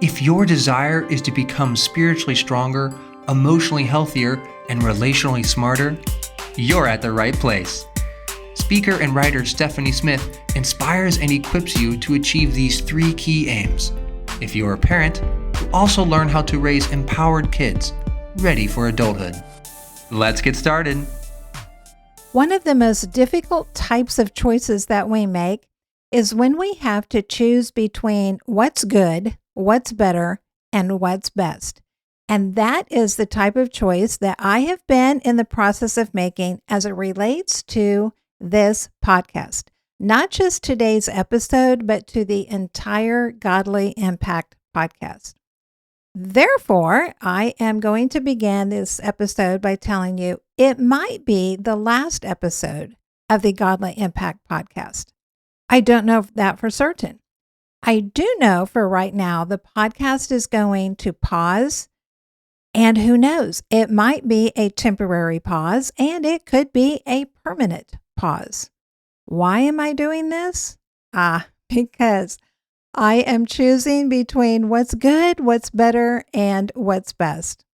If your desire is to become spiritually stronger, emotionally healthier, and relationally smarter, you're at the right place. Speaker and writer Stephanie Smith inspires and equips you to achieve these 3 key aims. If you're a parent, you'll also learn how to raise empowered kids, ready for adulthood. Let's get started. One of the most difficult types of choices that we make is when we have to choose between what's good, what's better, and what's best. And that is the type of choice that I have been in the process of making as it relates to this podcast. Not just today's episode, but to the entire Godly Impact podcast. Therefore, I am going to begin this episode by telling you it might be the last episode of the Godly Impact podcast. I don't know that for certain. I do know for right now the podcast is going to pause, and who knows, it might be a temporary pause and it could be a permanent pause. Why am I doing this? Because I am choosing between what's good, what's better, and what's best.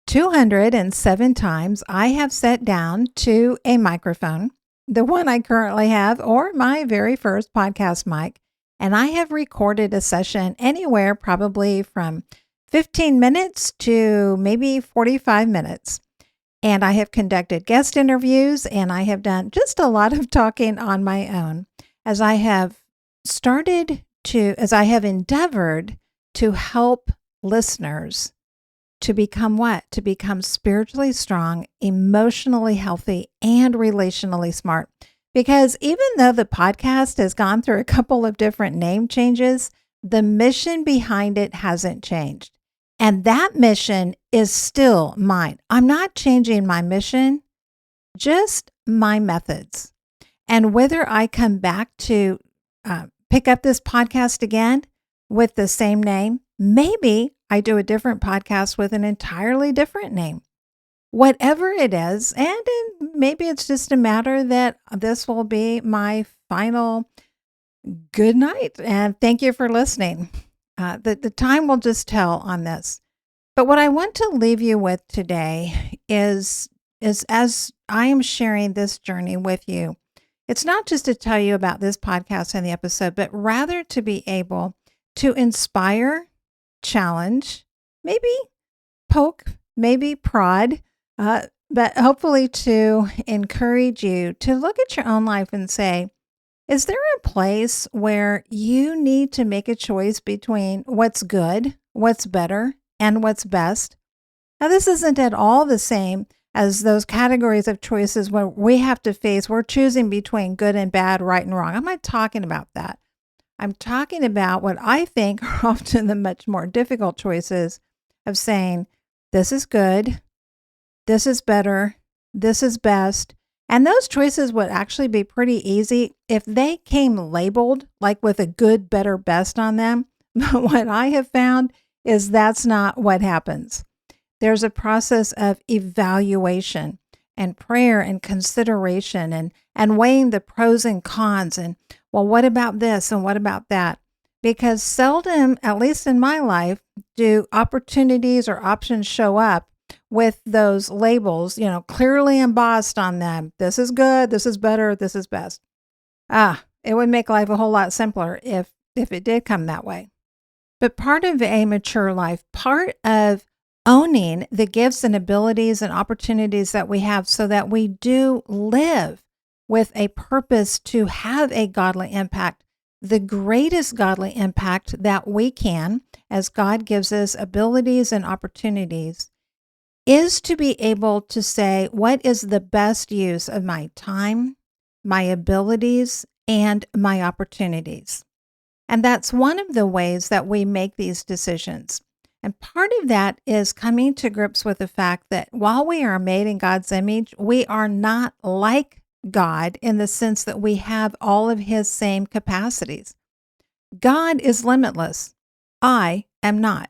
207 times I have sat down to a microphone, the one I currently have, or my very first podcast mic, and I have recorded a session anywhere probably from 15 minutes to maybe 45 minutes. And I have conducted guest interviews, and I have done just a lot of talking on my own as I have endeavored to help listeners to become what? To become spiritually strong, emotionally healthy, and relationally smart. Because even though the podcast has gone through a couple of different name changes, the mission behind it hasn't changed. And that mission is still mine. I'm not changing my mission, just my methods. And whether I come back to pick up this podcast again with the same name, maybe I do a different podcast with an entirely different name. Whatever it is, and maybe it's just a matter that this will be my final good night. And thank you for listening. The time will just tell on this. But what I want to leave you with today is as I am sharing this journey with you, it's not just to tell you about this podcast and the episode, but rather to be able to inspire, challenge, maybe poke, maybe prod, but hopefully to encourage you to look at your own life and say, is there a place where you need to make a choice between what's good, what's better, and what's best? Now, this isn't at all the same as those categories of choices where we're choosing between good and bad, right and wrong. I'm not talking about that. I'm talking about what I think are often the much more difficult choices of saying, this is good, this is better, this is best. And those choices would actually be pretty easy if they came labeled like with a good, better, best on them. But what I have found is that's not what happens. There's a process of evaluation and prayer and consideration and weighing the pros and cons and, well, what about this and what about that? Because seldom, at least in my life, do opportunities or options show up with those labels, clearly embossed on them. This is good, this is better, this is best. It would make life a whole lot simpler if it did come that way. But part of a mature life, part of owning the gifts and abilities and opportunities that we have so that we do live with a purpose to have a godly impact, the greatest godly impact that we can, as God gives us abilities and opportunities, is to be able to say, what is the best use of my time, my abilities, and my opportunities? And that's one of the ways that we make these decisions. And part of that is coming to grips with the fact that while we are made in God's image, we are not like God in the sense that we have all of his same capacities. God is limitless. I am not.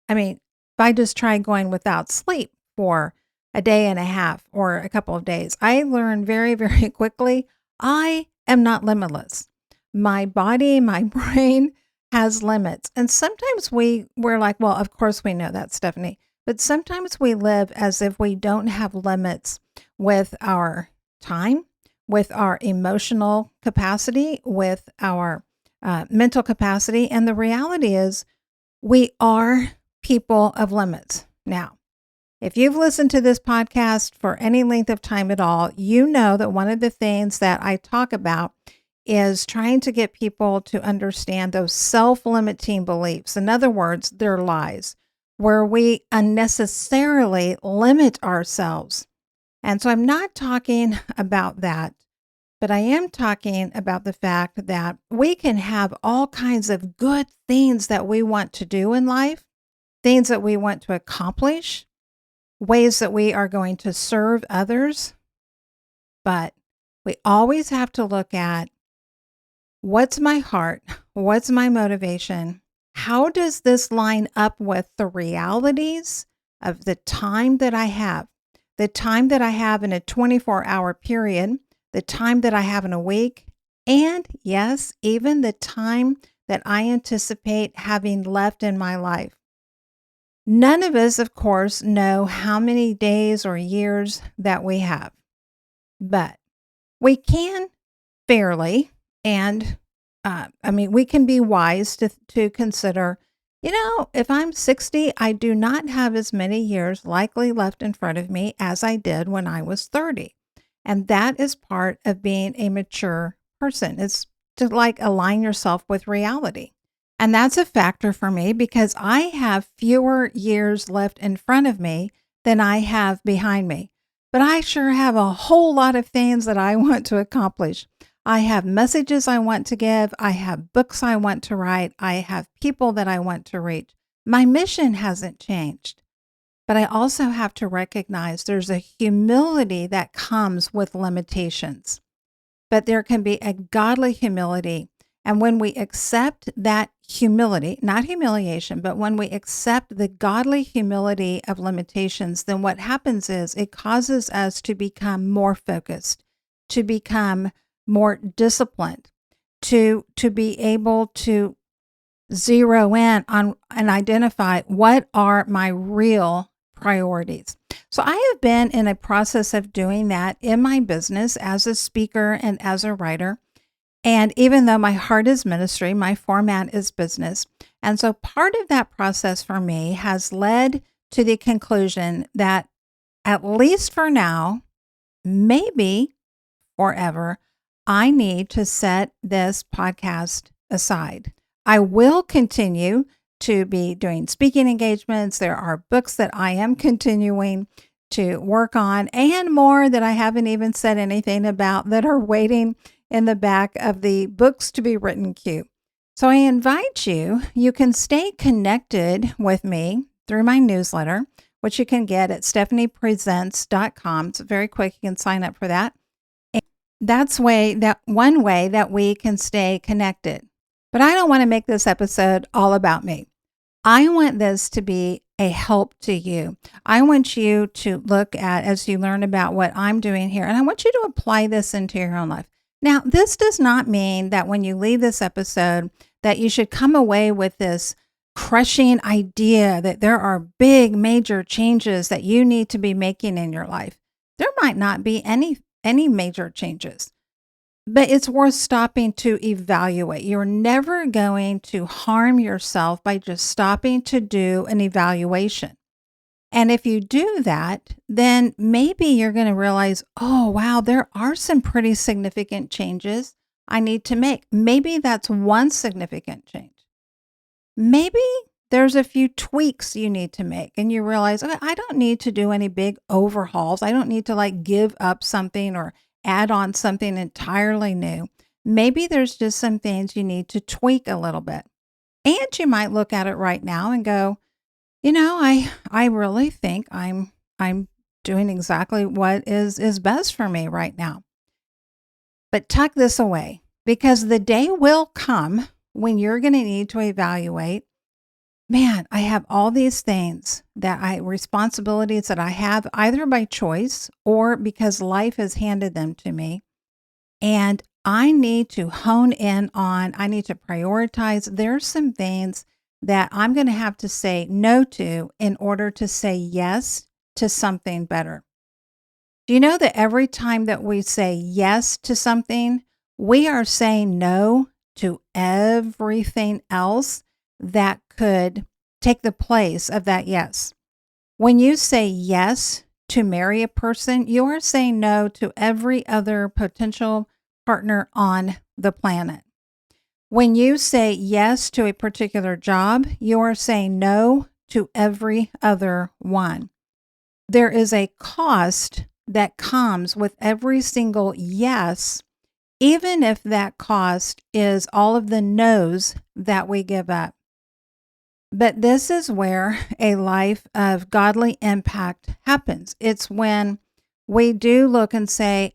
I mean, if I just try going without sleep for a day and a half or a couple of days, I learn very, very quickly, I am not limitless. My body, my brain has limits. And sometimes we're like, well, of course we know that, Stephanie. But sometimes we live as if we don't have limits with our time, with our emotional capacity, with our mental capacity. And the reality is, we are people of limits. Now, if you've listened to this podcast for any length of time at all, you know that one of the things that I talk about is trying to get people to understand those self-limiting beliefs. In other words, they're lies, where we unnecessarily limit ourselves. And so I'm not talking about that, but I am talking about the fact that we can have all kinds of good things that we want to do in life, things that we want to accomplish, ways that we are going to serve others. But we always have to look at, what's my heart? What's my motivation? How does this line up with the realities of the time that I have? The time that I have in a 24-hour period, the time that I have in a week, and yes, even the time that I anticipate having left in my life. None of us, of course, know how many days or years that we have, but we can fairly, and we can be wise to consider, if I'm 60, I do not have as many years likely left in front of me as I did when I was 30. And that is part of being a mature person. It's to align yourself with reality. And that's a factor for me because I have fewer years left in front of me than I have behind me. But I sure have a whole lot of things that I want to accomplish. I have messages I want to give. I have books I want to write. I have people that I want to reach. My mission hasn't changed. But I also have to recognize there's a humility that comes with limitations. But there can be a godly humility. And when we accept that humility, not humiliation, but when we accept the godly humility of limitations, then what happens is it causes us to become more focused, to become more disciplined, to be able to zero in on and identify what are my real priorities. So I have been in a process of doing that in my business as a speaker and as a writer. And even though my heart is ministry, my format is business. And so part of that process for me has led to the conclusion that at least for now, maybe forever, I need to set this podcast aside. I will continue to be doing speaking engagements. There are books that I am continuing to work on and more that I haven't even said anything about that are waiting in the back of the books to be written queue. So I invite you, you can stay connected with me through my newsletter, which you can get at stephaniepresents.com. It's very quick. You can sign up for that. And that's one way that we can stay connected. But I don't want to make this episode all about me. I want this to be a help to you. I want you to look at, as you learn about what I'm doing here, and I want you to apply this into your own life. Now, this does not mean that when you leave this episode that you should come away with this crushing idea that there are big, major changes that you need to be making in your life. There might not be any major changes, but it's worth stopping to evaluate. You're never going to harm yourself by just stopping to do an evaluation. And if you do that, then maybe you're going to realize, oh, wow, there are some pretty significant changes I need to make. Maybe that's one significant change. Maybe there's a few tweaks you need to make and you realize, okay, I don't need to do any big overhauls. I don't need to give up something or add on something entirely new. Maybe there's just some things you need to tweak a little bit. And you might look at it right now and go, I really think I'm doing exactly what is best for me right now. But tuck this away because the day will come when you're going to need to evaluate, man, I have all these things responsibilities that I have either by choice or because life has handed them to me. And I need to hone in on, I need to prioritize. There's some things that I'm going to have to say no to in order to say yes to something better. Do you know that every time that we say yes to something, we are saying no to everything else that could take the place of that yes? When you say yes to marry a person, you are saying no to every other potential partner on the planet. When you say yes to a particular job, you are saying no to every other one. There is a cost that comes with every single yes, even if that cost is all of the no's that we give up. But this is where a life of godly impact happens. It's when we do look and say,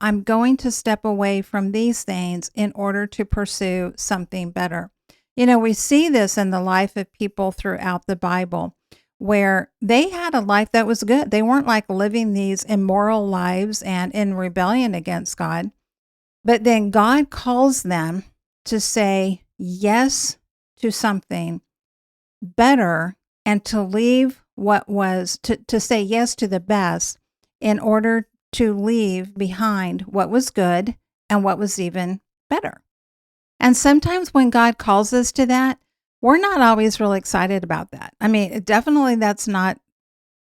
I'm going to step away from these things in order to pursue something better. You know, we see this in the life of people throughout the Bible where they had a life that was good. They weren't like living these immoral lives and in rebellion against God. But then God calls them to say yes to something better and to leave what was, to say yes to the best in order to leave behind what was good and what was even better. And sometimes when God calls us to that, we're not always really excited about that. I mean, definitely that's not,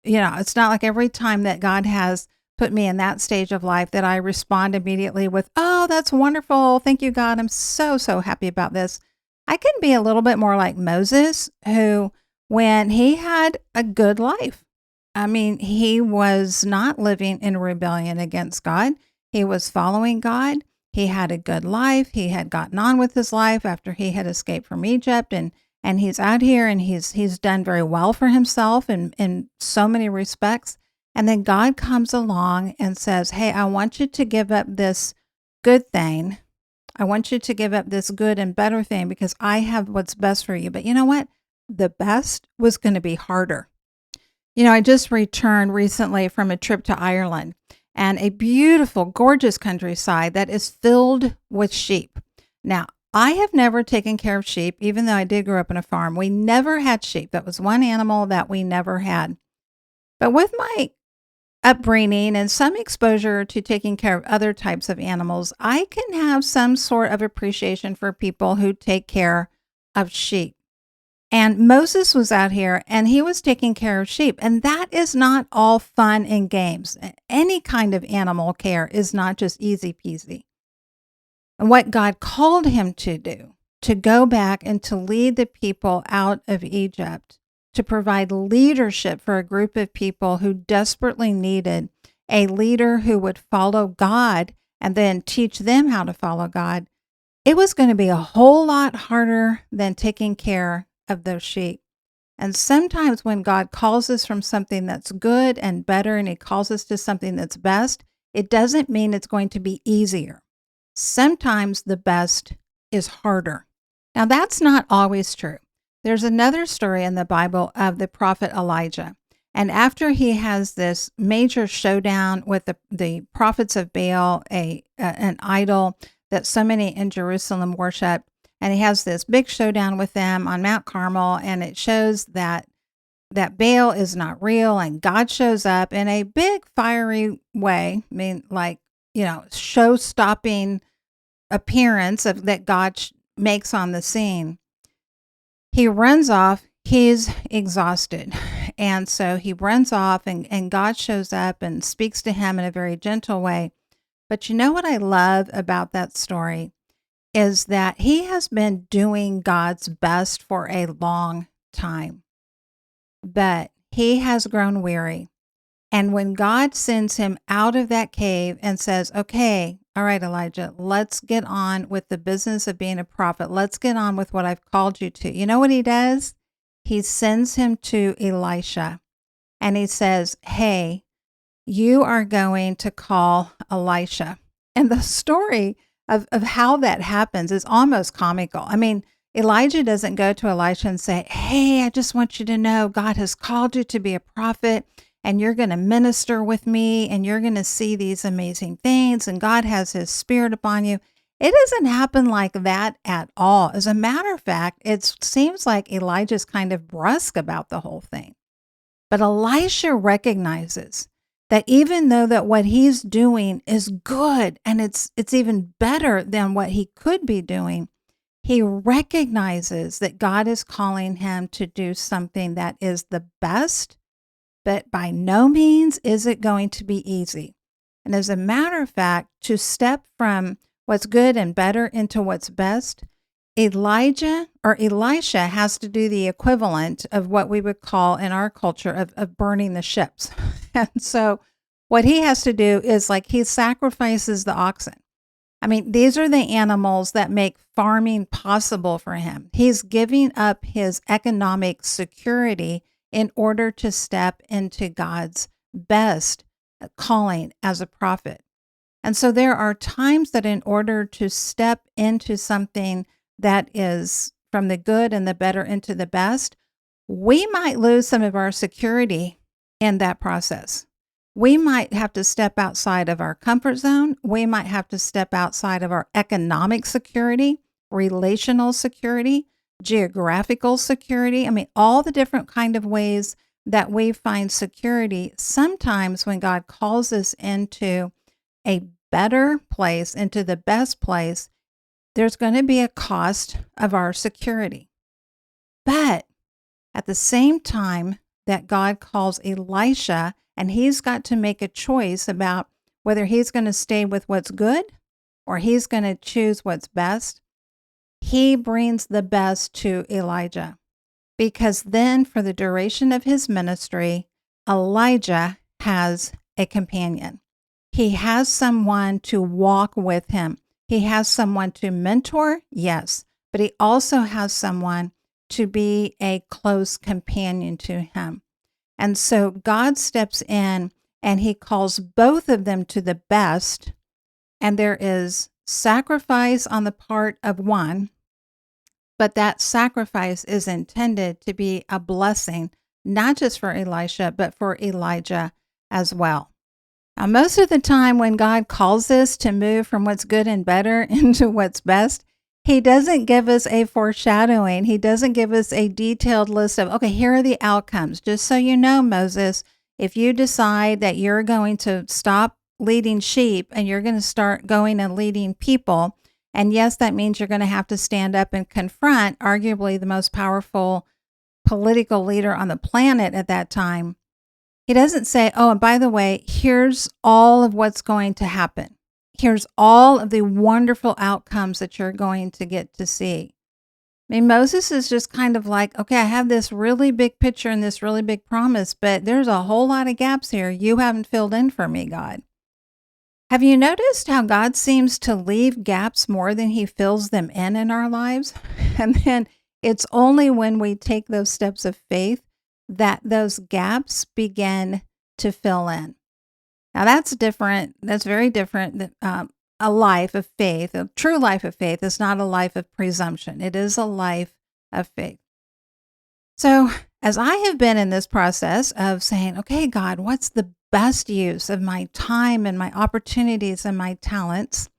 it's not like every time that God has put me in that stage of life that I respond immediately with, oh, that's wonderful. Thank you, God. I'm so, so happy about this. I can be a little bit more like Moses, who, when he had a good life, I mean, he was not living in rebellion against God. He was following God. He had a good life. He had gotten on with his life after he had escaped from Egypt, and he's out here and he's done very well for himself in so many respects. And then God comes along and says, hey, I want you to give up this good thing. I want you to give up this good and better thing because I have what's best for you. But you know what? The best was going to be harder. I just returned recently from a trip to Ireland and a beautiful, gorgeous countryside that is filled with sheep. Now, I have never taken care of sheep, even though I did grow up on a farm. We never had sheep. That was one animal that we never had. But with my upbringing and some exposure to taking care of other types of animals, I can have some sort of appreciation for people who take care of sheep. And Moses was out here and he was taking care of sheep. And that is not all fun and games. Any kind of animal care is not just easy peasy. And what God called him to do, to go back and to lead the people out of Egypt, to provide leadership for a group of people who desperately needed a leader who would follow God and then teach them how to follow God, it was going to be a whole lot harder than taking care of those sheep. And sometimes when God calls us from something that's good and better and he calls us to something that's best, it doesn't mean it's going to be easier. Sometimes the best is harder. Now, that's not always true. There's another story in the Bible of the prophet Elijah. And after he has this major showdown with the prophets of Baal, an idol that so many in Jerusalem worship, and he has this big showdown with them on Mount Carmel, and it shows that Baal is not real, and God shows up in a big fiery way. I mean, like, show-stopping appearance of that God makes on the scene. He runs off. He's exhausted. And so he runs off, and God shows up and speaks to him in a very gentle way. But you know what I love about that story is that he has been doing God's best for a long time. But he has grown weary. And when God sends him out of that cave and says, okay, all right, Elijah, let's get on with the business of being a prophet. Let's get on with what I've called you to. You know what he does? He sends him to Elisha. And he says, hey, you are going to call Elisha. And the story of how that happens is almost comical. I mean, Elijah doesn't go to Elisha and say, hey, I just want you to know God has called you to be a prophet, and you're going to minister with me and you're going to see these amazing things and God has his spirit upon you. It doesn't happen like that at all. As a matter of fact, it seems like Elijah's kind of brusque about the whole thing. But Elisha recognizes that even though that what he's doing is good and it's even better than what he could be doing, he recognizes that God is calling him to do something that is the best, but by no means is it going to be easy. And as a matter of fact, to step from what's good and better into what's best, Elijah or Elisha has to do the equivalent of what we would call in our culture of burning the ships. And so what he has to do is like he sacrifices the oxen. I mean, these are the animals that make farming possible for him. He's giving up his economic security in order to step into God's best calling as a prophet. And so there are times that in order to step into something that is from the good and the better into the best, we might lose some of our security in that process. We might have to step outside of our comfort zone. We might have to step outside of our economic security, relational security, geographical security. I mean, all the different kind of ways that we find security. Sometimes when God calls us into a better place, into the best place, there's going to be a cost of our security. But at the same time that God calls Elisha, and he's got to make a choice about whether he's going to stay with what's good or he's going to choose what's best, he brings the best to Elijah. Because then for the duration of his ministry, Elijah has a companion. He has someone to walk with him. He has someone to mentor, yes, but he also has someone to be a close companion to him. And so God steps in and he calls both of them to the best, and there is sacrifice on the part of one, but that sacrifice is intended to be a blessing, not just for Elisha, but for Elijah as well. Now, most of the time when God calls us to move from what's good and better into what's best, he doesn't give us a foreshadowing. He doesn't give us a detailed list of, okay, here are the outcomes. Just so you know, Moses, if you decide that you're going to stop leading sheep and you're going to start going and leading people, and yes, that means you're going to have to stand up and confront arguably the most powerful political leader on the planet at that time. He doesn't say, oh, and by the way, here's all of what's going to happen. Here's all of the wonderful outcomes that you're going to get to see. I mean, Moses is just kind of like, okay, I have this really big picture and this really big promise, but there's a whole lot of gaps here you haven't filled in for me, God. Have you noticed how God seems to leave gaps more than he fills them in our lives? And then it's only when we take those steps of faith that those gaps begin to fill in. Now that's different. That's very different than a life of faith. A true life of faith is not a life of presumption. It is a life of faith. So as I have been in this process of saying, okay, God, what's the best use of my time and my opportunities and my talents?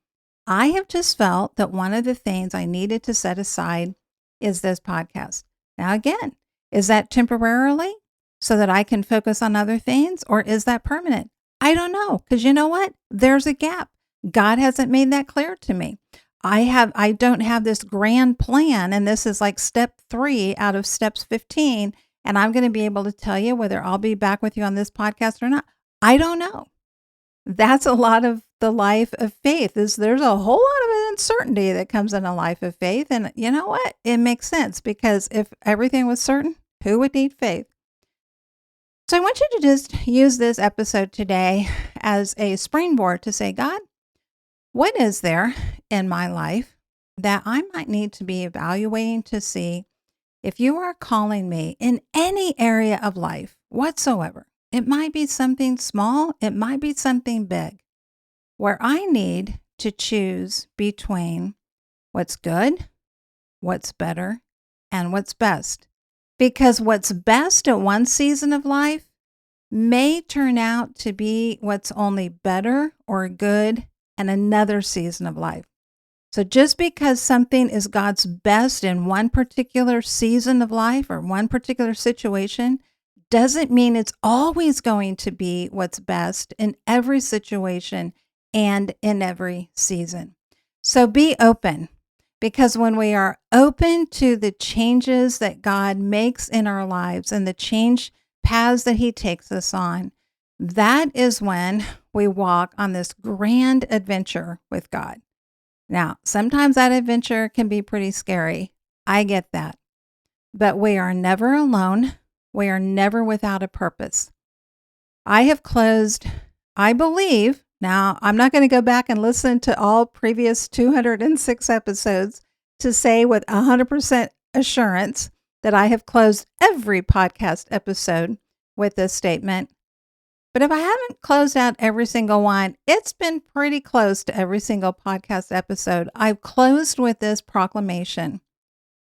I have just felt that one of the things I needed to set aside is this podcast. Now, again, is that temporarily so that I can focus on other things, or is that permanent? I don't know, because you know what? There's a gap. God hasn't made that clear to me. I don't have this grand plan, and this is like step 3 out of steps 15, and I'm going to be able to tell you whether I'll be back with you on this podcast or not. I don't know. That's a lot of the life of faith. There's a whole lot of uncertainty that comes in a life of faith, and you know what? It makes sense, because if everything was certain, who would need faith? So I want you to just use this episode today as a springboard to say, God, what is there in my life that I might need to be evaluating to see if you are calling me in any area of life whatsoever? It might be something small, it might be something big, where I need to choose between what's good, what's better, and what's best. Because what's best at one season of life may turn out to be what's only better or good in another season of life. So just because something is God's best in one particular season of life or one particular situation doesn't mean it's always going to be what's best in every situation and in every season. So be open, because when we are open to the changes that God makes in our lives and the change paths that He takes us on, that is when we walk on this grand adventure with God. Now, sometimes that adventure can be pretty scary. I get that. But we are never alone. We are never without a purpose. I have closed, I believe, now I'm not going to go back and listen to all previous 206 episodes to say with 100% assurance that I have closed every podcast episode with this statement. But if I haven't closed out every single one, it's been pretty close to every single podcast episode. I've closed with this proclamation.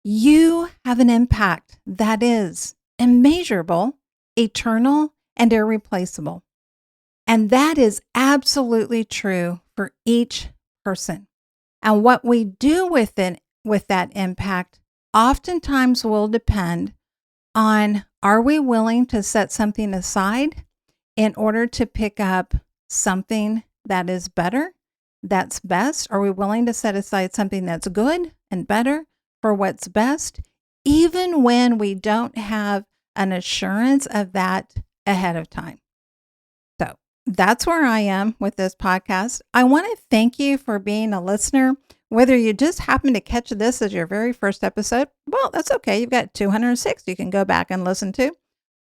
You have an impact that is immeasurable, eternal, and irreplaceable. And that is absolutely true for each person. And what we do with that impact oftentimes will depend on, are we willing to set something aside in order to pick up something that is better, that's best? Are we willing to set aside something that's good and better for what's best, even when we don't have an assurance of that ahead of time? So that's where I am with this podcast. I want to thank you for being a listener. Whether you just happen to catch this as your very first episode, well, that's okay. You've got 206 you can go back and listen to.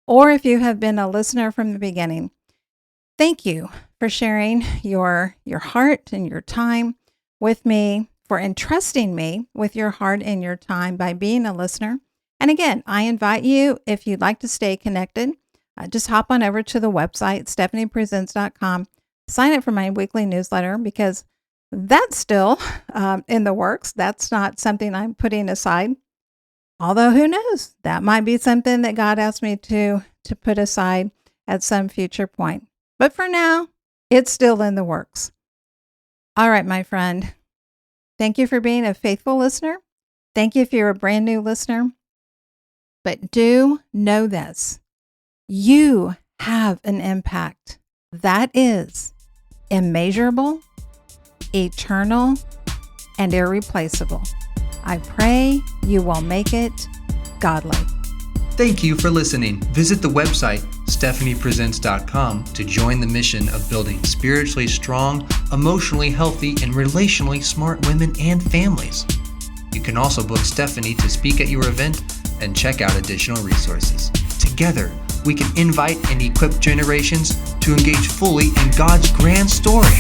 Or if you have been a listener from the beginning, thank you for sharing your heart and your time with me, for entrusting me with your heart and your time by being a listener. And again, I invite you, if you'd like to stay connected, just hop on over to the website, stephaniepresents.com, sign up for my weekly newsletter, because that's still in the works. That's not something I'm putting aside. Although who knows, that might be something that God asked me to put aside at some future point. But for now, it's still in the works. All right, my friend. Thank you for being a faithful listener. Thank you if you're a brand new listener. But do know this. You have an impact that is immeasurable, eternal, and irreplaceable. I pray you will make it godly. Thank you for listening. Visit the website, stephaniepresents.com, to join the mission of building spiritually strong, emotionally healthy, and relationally smart women and families. You can also book Stephanie to speak at your event and check out additional resources. Together, we can invite and equip generations to engage fully in God's grand story.